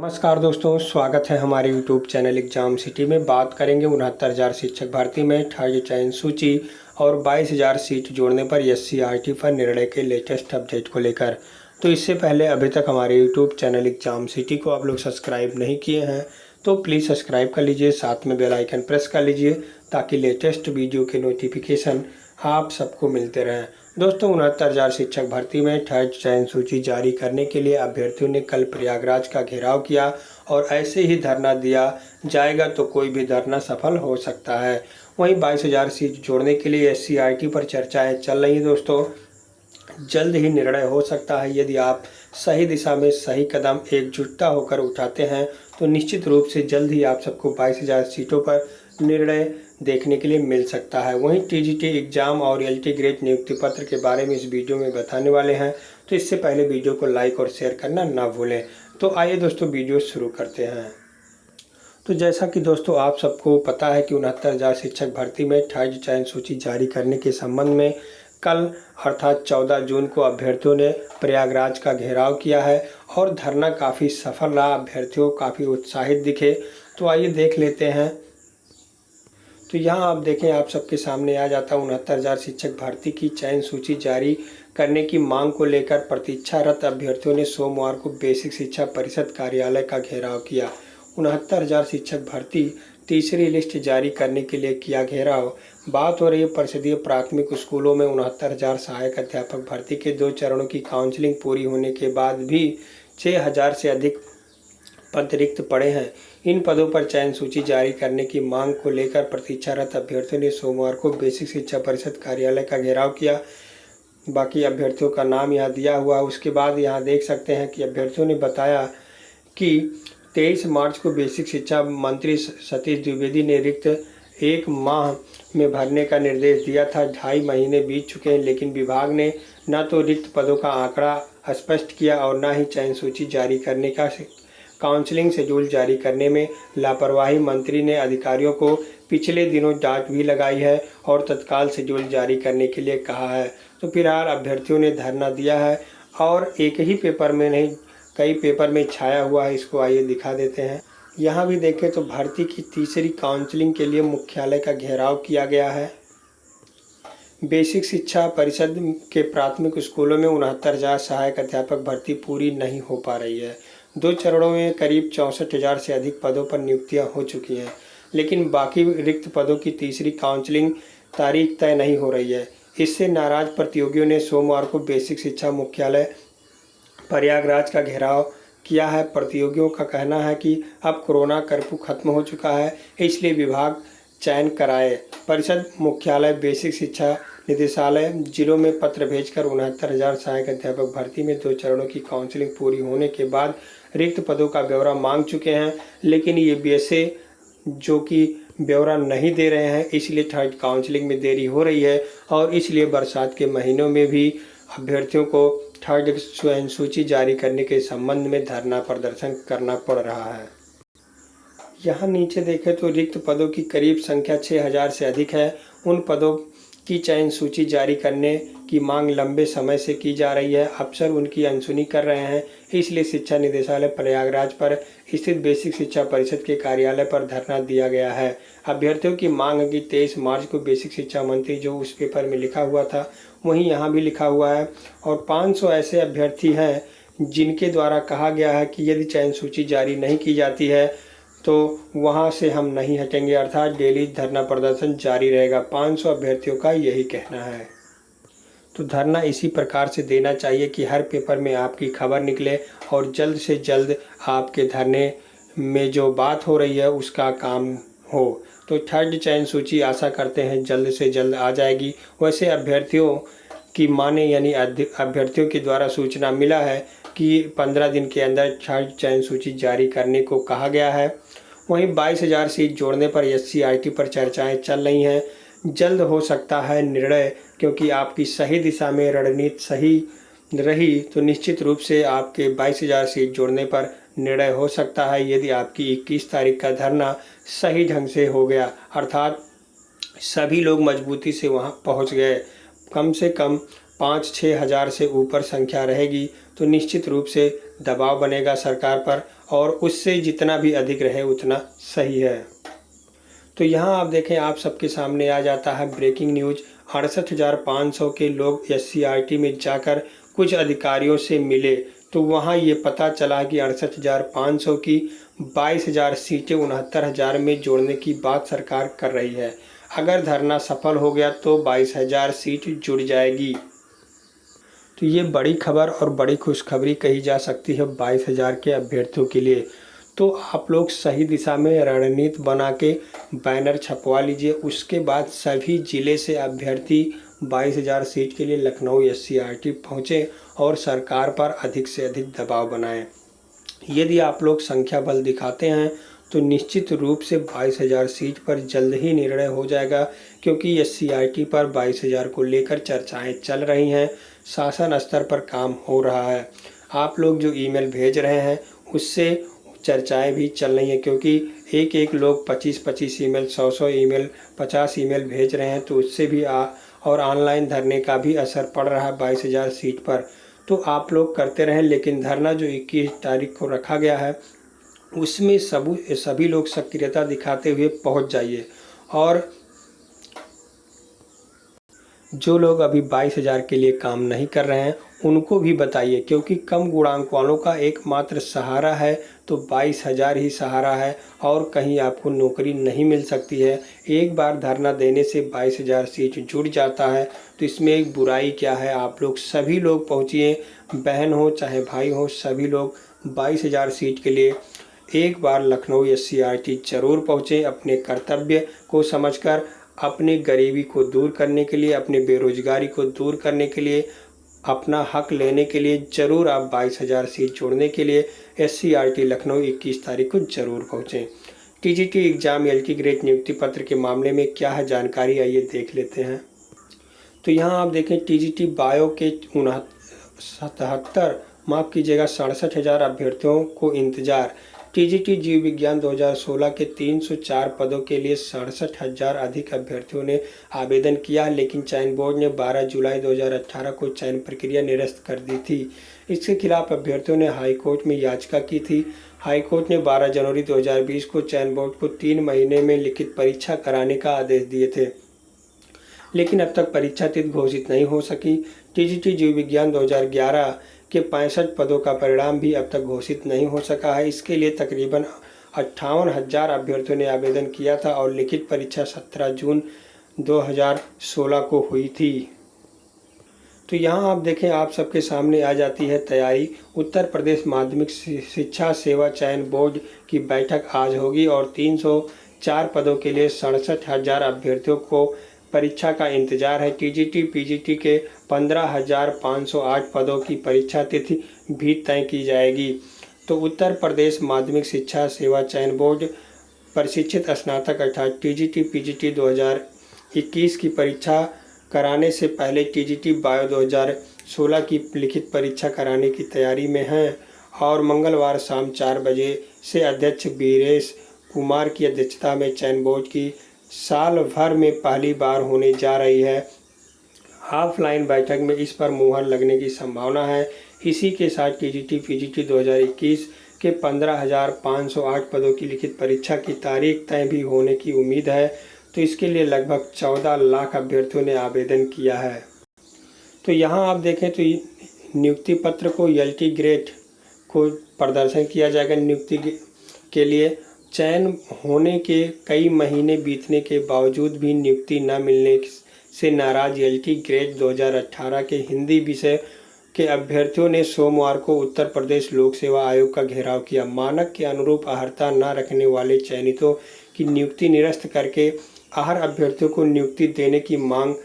नमस्कार दोस्तों, स्वागत है हमारे यूट्यूब चैनल एग्जाम सिटी में। बात करेंगे 69,000 शिक्षक भर्ती में थर्ड चयन सूची और 22,000 सीट जोड़ने पर SCRT पर निर्णय के लेटेस्ट अपडेट को लेकर। तो इससे पहले अभी तक हमारे यूट्यूब चैनल एग्जाम सिटी को आप लोग सब्सक्राइब नहीं किए हैं तो प्लीज़ सब्सक्राइब कर लीजिए, साथ में बेल आइकन प्रेस कर लीजिए ताकि लेटेस्ट वीडियो के नोटिफिकेशन आप सबको मिलते रहें। दोस्तों, 69,000 शिक्षक भर्ती में थर्ड चयन सूची जारी करने के लिए अभ्यर्थियों ने कल प्रयागराज का घेराव किया और ऐसे ही धरना दिया जाएगा तो कोई भी धरना सफल हो सकता है। वहीं 22,000 सीट जोड़ने के लिए SCRT पर चर्चाएं चल रही हैं। दोस्तों, जल्द ही निर्णय हो सकता है। यदि आप सही दिशा में सही कदम एकजुटता होकर उठाते हैं तो निश्चित रूप से जल्द ही आप सबको 22,000 सीटों पर निर्णय देखने के लिए मिल सकता है। वहीं TGT एग्जाम और LT ग्रेड नियुक्ति पत्र के बारे में इस वीडियो में बताने वाले हैं, तो इससे पहले वीडियो को लाइक और शेयर करना ना भूलें। तो आइए दोस्तों, वीडियो शुरू करते हैं। तो जैसा कि दोस्तों आप सबको पता है कि 69,000 शिक्षक भर्ती में थर्ड चयन सूची जारी करने के संबंध में कल अर्थात 14 जून को अभ्यर्थियों ने प्रयागराज का घेराव किया है और धरना काफ़ी सफल रहा। अभ्यर्थियों काफ़ी उत्साहित दिखे। तो आइए देख लेते हैं। तो यहाँ आप देखें, आप सबके सामने आ जाता 69,000 शिक्षक भर्ती की चयन सूची जारी करने की मांग को लेकर प्रतीक्षारत अभ्यर्थियों ने सोमवार को बेसिक शिक्षा परिषद कार्यालय का घेराव किया। 69,000 शिक्षक भर्ती तीसरी लिस्ट जारी करने के लिए किया घेराव। बात हो रही है परिषदीय प्राथमिक स्कूलों में 69,000 सहायक अध्यापक भर्ती के 2 चरणों की काउंसलिंग पूरी होने के बाद भी 6,000 से अधिक पद रिक्त पड़े हैं। इन पदों पर चयन सूची जारी करने की मांग को लेकर प्रतीक्षारत अभ्यर्थियों ने सोमवार को बेसिक शिक्षा परिषद कार्यालय का घेराव किया। बाकी अभ्यर्थियों का नाम यहाँ दिया हुआ है। उसके बाद यहाँ देख सकते हैं कि अभ्यर्थियों ने बताया कि 23 मार्च को बेसिक शिक्षा मंत्री सतीश द्विवेदी ने रिक्त 1 माह में भरने का निर्देश दिया था। 2.5 महीने बीत चुके हैं, लेकिन विभाग ने न तो रिक्त पदों का आंकड़ा स्पष्ट किया और न ही चयन सूची जारी करने का काउंसलिंग शेड्यूल जारी करने में लापरवाही। मंत्री ने अधिकारियों को पिछले दिनों डांट भी लगाई है और तत्काल शेड्यूल जारी करने के लिए कहा है। तो फिलहाल अभ्यर्थियों ने धरना दिया है और एक ही पेपर में नहीं, कई पेपर में छाया हुआ है। इसको आइए दिखा देते हैं। यहाँ भी देखें तो भर्ती की तीसरी काउंसलिंग के लिए मुख्यालय का घेराव किया गया है। बेसिक शिक्षा परिषद के प्राथमिक स्कूलों में 69,000 सहायक अध्यापक भर्ती पूरी नहीं हो पा रही है। 2 चरणों में करीब 64,000 से अधिक पदों पर नियुक्तियां हो चुकी हैं, लेकिन बाकी रिक्त पदों की तीसरी काउंसलिंग तारीख तय नहीं हो रही है। इससे नाराज प्रतियोगियों ने सोमवार को बेसिक शिक्षा मुख्यालय प्रयागराज का घेराव किया है। प्रतियोगियों का कहना है कि अब कोरोना कर्फ्यू खत्म हो चुका है, इसलिए विभाग चयन कराए। परिषद मुख्यालय बेसिक शिक्षा निदेशालय जिलों में पत्र भेजकर 69,000 सहायक अध्यापक भर्ती में 2 चरणों की काउंसलिंग पूरी होने के बाद रिक्त पदों का ब्यौरा मांग चुके हैं, लेकिन ये BSA जो कि ब्यौरा नहीं दे रहे हैं, इसलिए थर्ड काउंसलिंग में देरी हो रही है और इसलिए बरसात के महीनों में भी अभ्यर्थियों को थर्ड चयन सूची जारी करने के संबंध में धरना प्रदर्शन करना पड़ रहा है। यहाँ नीचे देखें तो रिक्त पदों की करीब संख्या 6,000 से अधिक है। उन पदों की चयन सूची जारी करने की मांग लंबे समय से की जा रही है। अफसर उनकी अनसुनी कर रहे हैं, इसलिए शिक्षा निदेशालय प्रयागराज पर स्थित बेसिक शिक्षा परिषद के कार्यालय पर धरना दिया गया है। अभ्यर्थियों की मांग है कि 23 मार्च को बेसिक शिक्षा मंत्री जो उस पेपर में लिखा हुआ था वहीं यहाँ भी लिखा हुआ है और 500 ऐसे अभ्यर्थी हैं जिनके द्वारा कहा गया है कि यदि चयन सूची जारी नहीं की जाती है तो वहां से हम नहीं हटेंगे, अर्थात डेली धरना प्रदर्शन जारी रहेगा। 500 अभ्यर्थियों का यही कहना है। तो धरना इसी प्रकार से देना चाहिए कि हर पेपर में आपकी खबर निकले और जल्द से जल्द आपके धरने में जो बात हो रही है उसका काम हो। तो थर्ड चयन सूची आशा करते हैं जल्द से जल्द आ जाएगी। वैसे अभ्यर्थियों की माने यानी अभ्यर्थियों के द्वारा सूचना मिला है कि 15 दिन के अंदर थर्ड चयन सूची जारी करने को कहा गया है। वहीं 22,000 सीट जोड़ने पर SCRT पर चर्चाएं चल रही हैं। जल्द हो सकता है निर्णय, क्योंकि आपकी सही दिशा में रणनीति सही रही तो निश्चित रूप से आपके 22,000 सीट जोड़ने पर निर्णय हो सकता है। यदि आपकी 21 तारीख का धरना सही ढंग से हो गया, अर्थात सभी लोग मजबूती से वहां पहुंच गए, कम से कम 5-6 हज़ार से ऊपर संख्या रहेगी तो निश्चित रूप से दबाव बनेगा सरकार पर और उससे जितना भी अधिक रहे उतना सही है। तो यहाँ आप देखें, आप सबके सामने आ जाता है ब्रेकिंग न्यूज़। 68,500 के लोग SCRT में जाकर कुछ अधिकारियों से मिले, तो वहाँ ये पता चला कि 68,500 की 22,000 सीटें 69,000 में जोड़ने की बात सरकार कर रही है। अगर धरना सफल हो गया तो 22,000 सीट जुड़ जाएगी। तो ये बड़ी खबर और बड़ी खुशखबरी कही जा सकती है 22,000 के अभ्यर्थियों के लिए। तो आप लोग सही दिशा में रणनीति बना के बैनर छपवा लीजिए। उसके बाद सभी ज़िले से अभ्यर्थी 22,000 सीट के लिए लखनऊ SCRT पहुँचे और सरकार पर अधिक से अधिक दबाव बनाएं। यदि आप लोग संख्या बल दिखाते हैं तो निश्चित रूप से 22,000 सीट पर जल्द ही निर्णय हो जाएगा, क्योंकि SCRT पर 22,000 को लेकर चर्चाएं चल रही हैं। शासन स्तर पर काम हो रहा है। आप लोग जो ईमेल भेज रहे हैं उससे चर्चाएं भी चल रही हैं, क्योंकि एक एक लोग 25-25 ईमेल, 100-100 ईमेल, 50 ईमेल भेज रहे हैं, तो उससे भी और ऑनलाइन धरने का भी असर पड़ रहा है 22,000 सीट पर। तो आप लोग करते रहें, लेकिन धरना जो 21 तारीख को रखा गया है उसमें सभी लोग सक्रियता दिखाते हुए पहुंच जाइए। और जो लोग अभी 22,000 के लिए काम नहीं कर रहे हैं उनको भी बताइए, क्योंकि कम गुणांक वालों का एकमात्र सहारा है तो 22,000 ही सहारा है, और कहीं आपको नौकरी नहीं मिल सकती है। एक बार धरना देने से 22,000 सीट जुड़ जाता है, तो इसमें एक बुराई क्या है। आप लोग सभी लोग पहुँचिए, बहन हो चाहे भाई हो, सभी लोग 22,000 सीट के लिए एक बार लखनऊ SCRT जरूर पहुँचें। अपने कर्तव्य को समझकर, अपनी गरीबी को दूर करने के लिए, अपनी बेरोजगारी को दूर करने के लिए, अपना हक लेने के लिए ज़रूर आप 22,000 सीट जोड़ने के लिए SCRT लखनऊ 21 तारीख को ज़रूर पहुँचें। TGT एग्ज़ाम LT ग्रेड नियुक्ति पत्र के मामले में क्या है जानकारी, आइए देख लेते हैं। तो यहाँ आप देखें, TGT बायो के 67,000 अभ्यर्थियों को इंतजार। TGT जीव विज्ञान 2016 के 304 पदों के लिए 67,000 अधिक अभ्यर्थियों ने आवेदन किया, लेकिन चयन बोर्ड ने 12 जुलाई 2018 को चयन प्रक्रिया निरस्त कर दी थी। इसके खिलाफ अभ्यर्थियों ने हाईकोर्ट में याचिका की थी। हाईकोर्ट ने 12 जनवरी 2020 को चयन बोर्ड को 3 महीने में लिखित परीक्षा कराने का आदेश दिए थे, लेकिन अब तक परीक्षा तिथि घोषित नहीं हो सकी। TGT जीव विज्ञान 2011 के 65 पदों का परिणाम भी अब तक घोषित नहीं हो सका है। इसके लिए तकरीबन 58,000 अभ्यर्थियों ने आवेदन किया था और लिखित परीक्षा 17 जून 2016 को हुई थी। तो यहाँ आप देखें, आप सबके सामने आ जाती है तैयारी। उत्तर प्रदेश माध्यमिक शिक्षा सेवा चयन बोर्ड की बैठक आज होगी और 304 पदों के लिए 67,000 अभ्यर्थियों को परीक्षा का इंतजार है। TGT PGT के 15,508 पदों की परीक्षा तिथि भी तय की जाएगी। तो उत्तर प्रदेश माध्यमिक शिक्षा सेवा चयन बोर्ड प्रशिक्षित स्नातक अर्थात TGT PGT 2021 की परीक्षा कराने से पहले TGT बायो 2016 की लिखित परीक्षा कराने की तैयारी में है और मंगलवार शाम 4 बजे से अध्यक्ष वीरेश कुमार की अध्यक्षता में चयन बोर्ड की साल भर में पहली बार होने जा रही है। ऑफलाइन बैठक में इस पर मुहर लगने की संभावना है। इसी के साथ TGT PGT 2021 के 15,508 पदों की लिखित परीक्षा की तारीख तय भी होने की उम्मीद है। तो इसके लिए लगभग 14 लाख अभ्यर्थियों ने आवेदन किया है। तो यहाँ आप देखें तो नियुक्ति पत्र को LT ग्रेड को प्रदर्शन किया जाएगा। नियुक्ति के लिए चयन होने के कई महीने बीतने के बावजूद भी नियुक्ति न मिलने से नाराज LT ग्रेड 2018 के हिंदी विषय के अभ्यर्थियों ने सोमवार को उत्तर प्रदेश लोक सेवा आयोग का घेराव किया। मानक के अनुरूप अहर्ता न रखने वाले चयनितों की नियुक्ति निरस्त करके आहर अभ्यर्थियों को नियुक्ति देने की मांग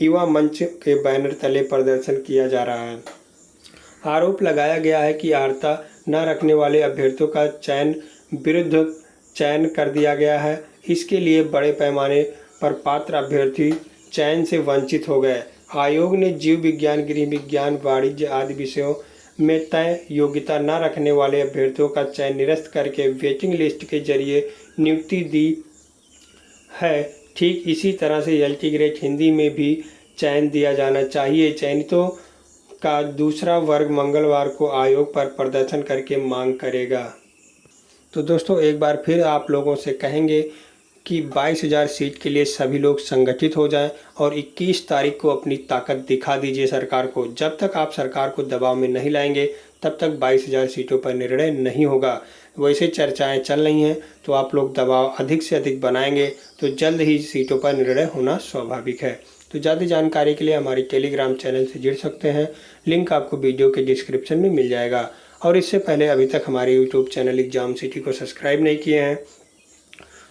युवा मंच के बैनर तले प्रदर्शन किया जा रहा है। आरोप लगाया गया है कि अहर्ता न रखने वाले अभ्यर्थियों का विरुद्ध चयन कर दिया गया है। इसके लिए बड़े पैमाने पर पात्र अभ्यर्थी चयन से वंचित हो गए। आयोग ने जीव विज्ञान, गृह विज्ञान, वाणिज्य आदि विषयों में तय योग्यता न रखने वाले अभ्यर्थियों का चयन निरस्त करके वेटिंग लिस्ट के जरिए नियुक्ति दी है। ठीक इसी तरह से LT ग्रेड हिंदी में भी चयन दिया जाना चाहिए। चयनितों का दूसरा वर्ग मंगलवार को आयोग पर प्रदर्शन करके मांग करेगा। तो दोस्तों एक बार फिर आप लोगों से कहेंगे कि 22,000 सीट के लिए सभी लोग संगठित हो जाएं और 21 तारीख को अपनी ताकत दिखा दीजिए सरकार को। जब तक आप सरकार को दबाव में नहीं लाएंगे तब तक 22,000 सीटों पर निर्णय नहीं होगा। वैसे चर्चाएं चल रही हैं, तो आप लोग दबाव अधिक से अधिक बनाएंगे तो जल्द ही सीटों पर निर्णय होना स्वाभाविक है। तो ज़्यादा जानकारी के लिए हमारे टेलीग्राम चैनल से जुड़ सकते हैं, लिंक आपको वीडियो के डिस्क्रिप्शन में मिल जाएगा। और इससे पहले अभी तक हमारे यूट्यूब चैनल एग्जाम सिटी को सब्सक्राइब नहीं किए हैं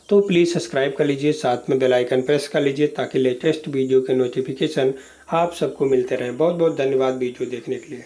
तो प्लीज़ सब्सक्राइब कर लीजिए, साथ में बेल आइकन प्रेस कर लीजिए ताकि लेटेस्ट वीडियो के नोटिफिकेशन आप सबको मिलते रहें। बहुत बहुत धन्यवाद वीडियो देखने के लिए।